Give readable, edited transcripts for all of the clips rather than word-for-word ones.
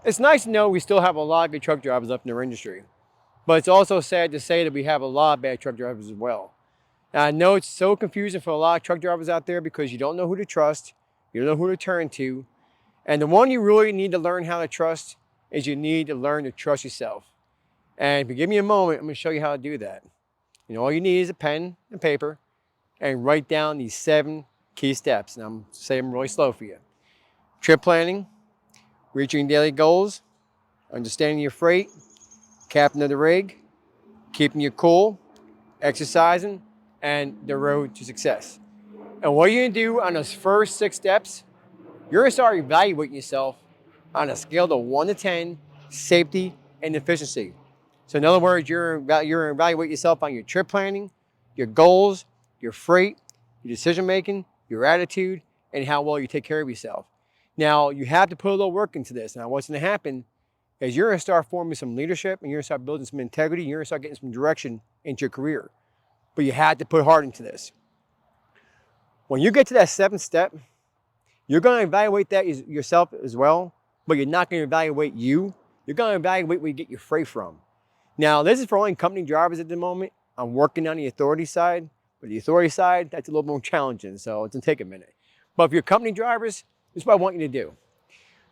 It's nice to know we still have a lot of good truck drivers left in our industry, but it's also sad to say that we have a lot of bad truck drivers as well. And I know it's so confusing for a lot of truck drivers out there because you don't know who to trust, you don't know who to turn to, and the one you really need to learn how to trust is you need to learn to trust yourself. And if you give me a moment, I'm going to show you how to do that. All you need is a pen and paper and write down these 7 key steps. And I'm saying them really slow for you. Trip planning, reaching daily goals, understanding your freight, captain of the rig, keeping you cool, exercising, and the road to success. And what you're going to do on those first 6 steps, you're going to start evaluating yourself on a scale of 1 to 10, safety and efficiency. So in other words, you're evaluate yourself on your trip planning, your goals, your freight, your decision making, your attitude, and how well you take care of yourself. Now, you have to put a little work into this. Now, what's going to happen is you're going to start forming some leadership and you're going to start building some integrity and you're going to start getting some direction into your career. But you have to put heart into this. When you get to that 7th step, you're going to evaluate that yourself as well, but you're not going to evaluate you. You're going to evaluate where you get your freight from. Now, this is for only company drivers at the moment. I'm working on the authority side, but the authority side, that's a little more challenging, so it's going to take a minute. But if you're company drivers, this is what I want you to do.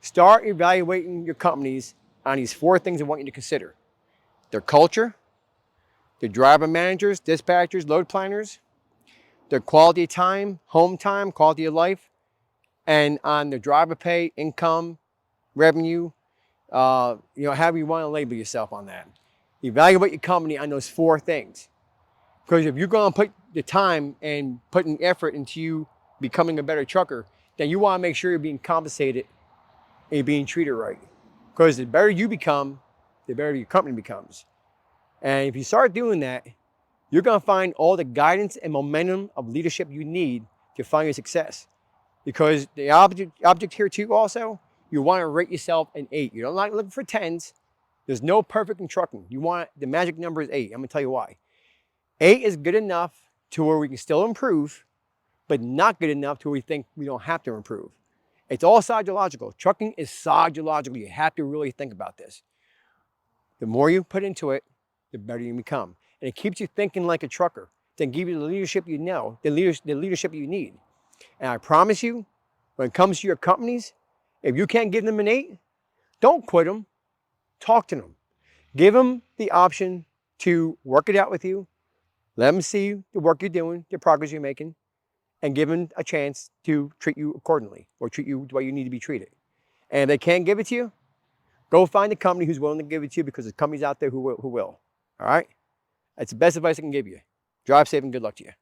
Start evaluating your companies on these 4 things I want you to consider. Their culture, their driver managers, dispatchers, load planners, their quality of time, home time, quality of life, and on the driver pay, income, revenue, however you want to label yourself on that. Evaluate your company on those 4 things. Because if you're going to put the time and putting effort into you becoming a better trucker, then you want to make sure you're being compensated and you're being treated right. Because the better you become, the better your company becomes. And if you start doing that, you're going to find all the guidance and momentum of leadership you need to find your success. Because the object here too also, you want to rate yourself an 8. You don't like looking for 10s. There's no perfect in trucking. The magic number is 8. I'm going to tell you why. 8 is good enough to where we can still improve, but not good enough to where we think we don't have to improve. It's all psychological. Trucking is psychological. You have to really think about this. The more you put into it, the better you become. And it keeps you thinking like a trucker. Then give you the leadership you know, the leadership you need. And I promise you, when it comes to your companies, if you can't give them an 8, don't quit them. Talk to them. Give them the option to work it out with you. Let them see the work you're doing, the progress you're making, and give them a chance to treat you accordingly or treat you the way you need to be treated. And if they can't give it to you, go find a company who's willing to give it to you because there's companies out there who will. All right? That's the best advice I can give you. Drive safe and good luck to you.